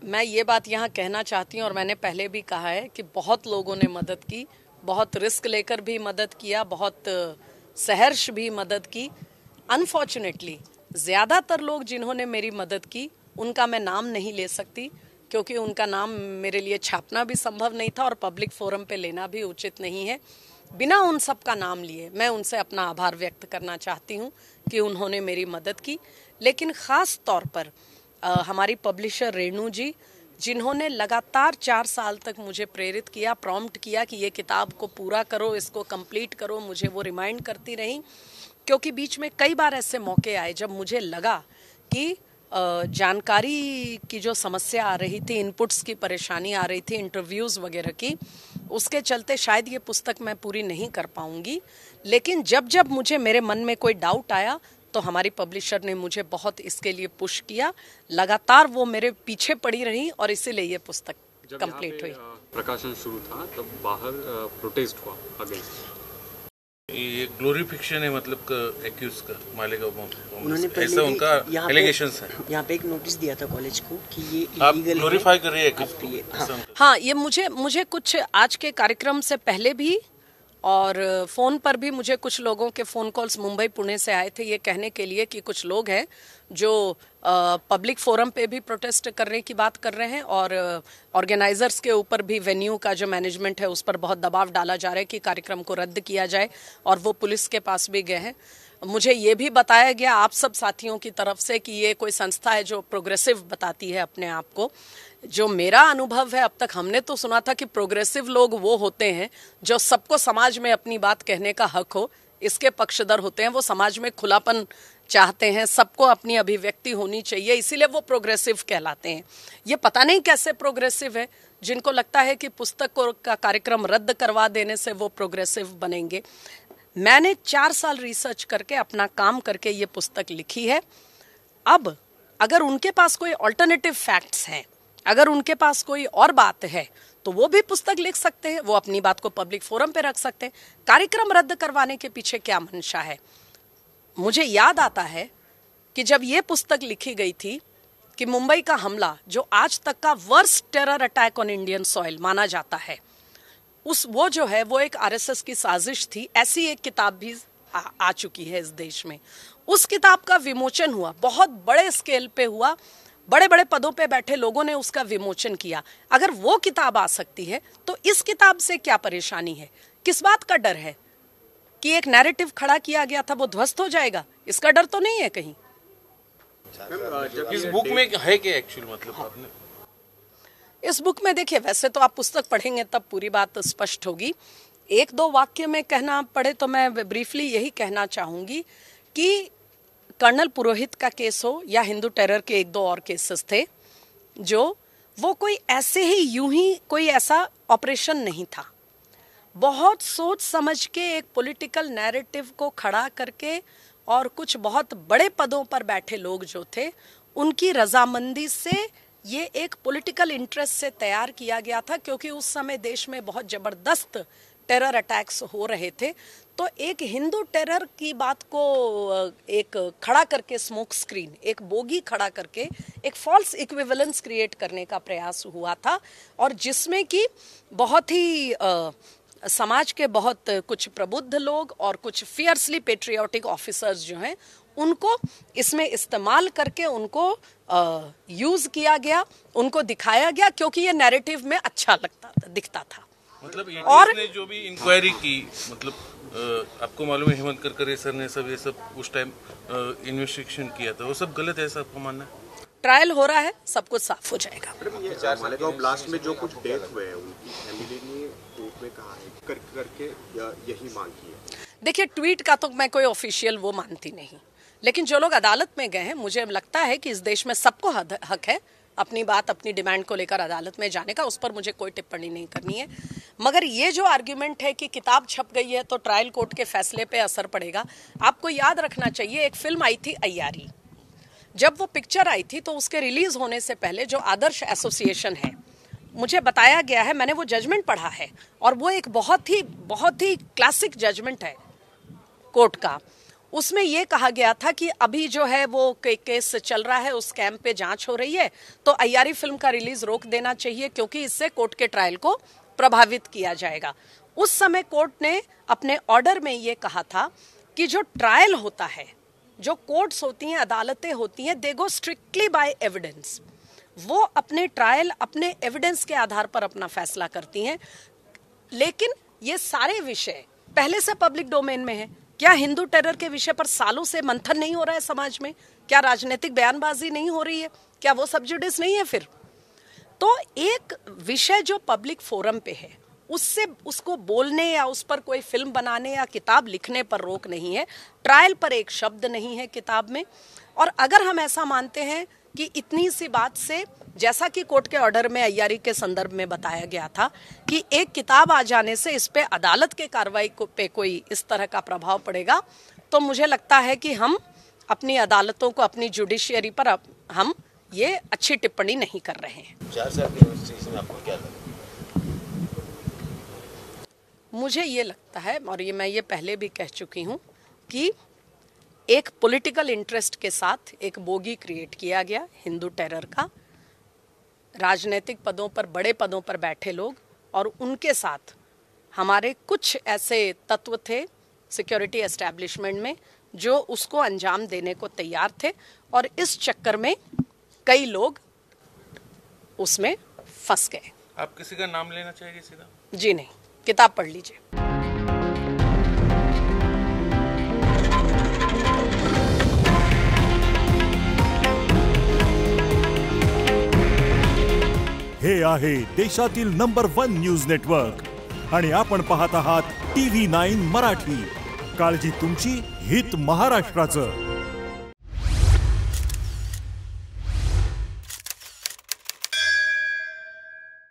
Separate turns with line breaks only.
मैं ये बात यहाँ कहना चाहती हूँ और मैंने पहले भी कहा है कि बहुत लोगों ने मदद की, बहुत रिस्क लेकर भी मदद किया, बहुत सहर्ष भी मदद की। अनफॉर्चुनेटली ज़्यादातर लोग जिन्होंने मेरी मदद की उनका मैं नाम नहीं ले सकती, क्योंकि उनका नाम मेरे लिए छापना भी संभव नहीं था और पब्लिक फोरम पे लेना भी उचित नहीं है। बिना उन सब का नाम लिए मैं उनसे अपना आभार व्यक्त करना चाहती हूँ कि उन्होंने मेरी मदद की। लेकिन ख़ास तौर पर हमारी पब्लिशर रेणु जी, जिन्होंने लगातार 4 साल तक मुझे प्रेरित किया, प्रॉम्प्ट किया कि ये किताब को पूरा करो, इसको कंप्लीट करो, मुझे वो रिमाइंड करती रहीं। क्योंकि बीच में कई बार ऐसे मौके आए जब मुझे लगा कि जानकारी की जो समस्या आ रही थी, इनपुट्स की परेशानी आ रही थी, इंटरव्यूज़ वगैरह की, उसके चलते शायद ये पुस्तक मैं पूरी नहीं कर पाऊंगी। लेकिन जब जब मुझे मेरे मन में कोई डाउट आया तो हमारी पब्लिशर ने मुझे बहुत इसके लिए पुश किया। लगातार वो मेरे पीछे पड़ी रही और इसीलिए ये पुस्तक कंप्लीट हुई।
प्रकाशन शुरू था तब बाहर प्रोटेस्ट हुआ अगेंस्ट
ये ग्लोरीफिकेशन है, मतलब एक्यूज का मालेगांव
उन्होंने
ऐसा उनका एलिगेशंस है।
यहाँ पे एक नोटिस दिया था कॉलेज को कि ये
आप
इलीगल
ग्लोरीफाई कर रही है।
हाँ, ये मुझे कुछ आज के कार्यक्रम से पहले भी और फ़ोन पर भी मुझे कुछ लोगों के फ़ोन कॉल्स मुंबई पुणे से आए थे ये कहने के लिए कि कुछ लोग हैं जो पब्लिक फोरम पे भी प्रोटेस्ट करने की बात कर रहे हैं और ऑर्गेनाइजर्स के ऊपर भी, वेन्यू का जो मैनेजमेंट है उस पर बहुत दबाव डाला जा रहा है कि कार्यक्रम को रद्द किया जाए, और वो पुलिस के पास भी गए हैं। मुझे ये भी बताया गया आप सब साथियों की तरफ से कि ये कोई संस्था है जो प्रोग्रेसिव बताती है अपने आप को। जो मेरा अनुभव है, अब तक हमने तो सुना था कि प्रोग्रेसिव लोग वो होते हैं जो सबको समाज में अपनी बात कहने का हक हो, इसके पक्षधर होते हैं। वो समाज में खुलापन चाहते हैं, सबको अपनी अभिव्यक्ति होनी चाहिए, इसीलिए वो प्रोग्रेसिव कहलाते हैं। ये पता नहीं कैसे प्रोग्रेसिव है, जिनको लगता है कि पुस्तक का कार्यक्रम रद्द करवा देने से वो प्रोग्रेसिव बनेंगे। मैंने 4 साल रिसर्च करके, अपना काम करके ये पुस्तक लिखी है। अब अगर उनके पास कोई ऑल्टरनेटिव फैक्ट्स हैं, अगर उनके पास कोई और बात है, तो वो भी पुस्तक लिख सकते हैं, वो अपनी बात को पब्लिक फोरम पे रख सकते हैं। कार्यक्रम रद्द करवाने के पीछे क्या मंशा है? मुझे याद आता है कि जब ये पुस्तक लिखी गई थी कि मुंबई का हमला, जो आज तक का worst terror attack on Indian soil माना जाता है, वो जो है वो एक आरएसएस की साजिश थी। ऐसी एक किताब भी आ चुकी है इस देश में। उस किताब का विमोचन हुआ, बहुत बड़े स्केल पे हुआ, बड़े बड़े पदों पे बैठे लोगों ने उसका विमोचन किया। अगर वो किताब आ सकती है तो इस किताब से क्या परेशानी है? किस बात का डर है कि एक नैरेटिव खड़ा किया गया था वो ध्वस्त हो जाएगा? इसका डर तो नहीं है कहीं।
इस बुक में है क्या एक्चुअल, मतलब आपने
इस बुक में देखिए, वैसे तो आप पुस्तक पढ़ेंगे तब पूरी बात स्पष्ट होगी। 1-2 वाक्य में कहना पड़े तो मैं ब्रीफली यही कहना चाहूंगी कि कर्नल पुरोहित का केस हो या हिंदू टेरर के 1-2 और केसेस थे, जो वो कोई ऐसे ही यूं ही कोई ऐसा ऑपरेशन नहीं था। बहुत सोच समझ के एक पॉलिटिकल नैरेटिव को खड़ा करके और कुछ बहुत बड़े पदों पर बैठे लोग जो थे उनकी रजामंदी से ये एक पॉलिटिकल इंटरेस्ट से तैयार किया गया था, क्योंकि उस समय देश में बहुत जबरदस्त टेरर अटैक्स हो रहे थे। तो एक हिंदू टेरर की बात को एक खड़ा करके, स्मोक स्क्रीन, एक बोगी खड़ा करके एक फॉल्स इक्विवेलेंस क्रिएट करने का प्रयास हुआ था, और जिसमें कि बहुत ही समाज के बहुत कुछ प्रबुद्ध लोग और कुछ फियर्सली पेट्रियाटिक ऑफिसर्स जो हैं उनको इसमें इस्तेमाल करके उनको यूज किया गया, उनको दिखाया गया, क्योंकि ये नैरेटिव में अच्छा दिखता था।
मतलब और ने जो भी इंक्वायरी की, मतलब आपको मालूम है हेमंत करकरे सर ने सब ये सब उस टाइम इन्वेस्टिगेशन किया था, वो सब गलत है, ऐसा आपको मानना है?
ट्रायल हो रहा है, सब कुछ साफ हो जाएगा।
मालेगांव ब्लास्ट में जो कुछ डेथ हुए हैं उनकी फैमिली ने कोर्ट में कहा है करके यही मांग की है।
देखिए, ट्वीट का तो मैं कोई ऑफिशियल वो मानती नहीं, लेकिन जो लोग अदालत में गए हैं, मुझे लगता है कि इस देश में सबको हक है अपनी बात, अपनी डिमांड को लेकर अदालत में जाने का। उस पर मुझे कोई टिप्पणी नहीं करनी है। मगर ये जो आर्ग्यूमेंट है कि किताब छप गई है तो ट्रायल कोर्ट के फैसले पे असर पड़ेगा, आपको याद रखना चाहिए एक फिल्म आई थी अय्यारी। जब वो पिक्चर आई थी तो उसके रिलीज होने से पहले जो आदर्श एसोसिएशन है, मुझे बताया गया है, मैंने वो जजमेंट पढ़ा है और वो एक बहुत ही क्लासिक जजमेंट है कोर्ट का। उसमें ये कहा गया था कि अभी जो है वो केस चल रहा है, उस कैंप पे जांच हो रही है, तो अय्यारी फिल्म का रिलीज रोक देना चाहिए क्योंकि इससे कोर्ट के ट्रायल को प्रभावित किया जाएगा। उस समय कोर्ट ने अपने ऑर्डर में ये कहा था कि जो ट्रायल होता है, जो कोर्ट्स होती हैं, अदालतें होती हैं, दे गो स्ट्रिक्टली बाय एविडेंस। वो अपने ट्रायल अपने एविडेंस के आधार पर अपना फैसला करती हैं। लेकिन ये सारे विषय पहले से पब्लिक डोमेन में है। क्या हिंदू टेरर के विषय पर सालों से मंथन नहीं हो रहा है समाज में? क्या राजनीतिक बयानबाजी नहीं हो रही है? क्या वो सब जुडिस नहीं है? फिर तो एक विषय जो पब्लिक फोरम पे है, उससे उसको बोलने या उस पर कोई फिल्म बनाने या किताब लिखने पर रोक नहीं है। ट्रायल पर एक शब्द नहीं है किताब में। और अगर हम ऐसा मानते हैं कि इतनी सी बात से, जैसा कि कोर्ट के ऑर्डर में अय्यारी के संदर्भ में बताया गया था कि एक किताब आ जाने से इस पे अदालत के कार्रवाई पे कोई इस तरह का प्रभाव पड़ेगा, तो मुझे लगता है कि हम अपनी अदालतों को, अपनी जुडिशियरी पर हम ये अच्छी टिप्पणी नहीं कर रहे हैं।
4 साल की इन्वेस्टिगेशन में आपको क्या लगा?
मुझे ये लगता है, और ये मैं पहले भी कह चुकी हूँ, कि एक पॉलिटिकल इंटरेस्ट के साथ एक बोगी क्रिएट किया गया हिंदू टेरर का। राजनीतिक पदों पर, बड़े पदों पर बैठे लोग और उनके साथ हमारे कुछ ऐसे तत्व थे सिक्योरिटी एस्टैब्लिशमेंट में जो उसको अंजाम देने को तैयार थे, और इस चक्कर में कई लोग उसमें फंस गए।
आप किसी का नाम लेना चाहेंगे सीधा?
जी नहीं, किताब पढ़ लीजिए।
हे आहे देशातील नंबर 1 न्यूज नेटवर्क आणि आपण पाहत आहात TV9 मराठी। काळजी तुमची, हित महाराष्ट्राचं।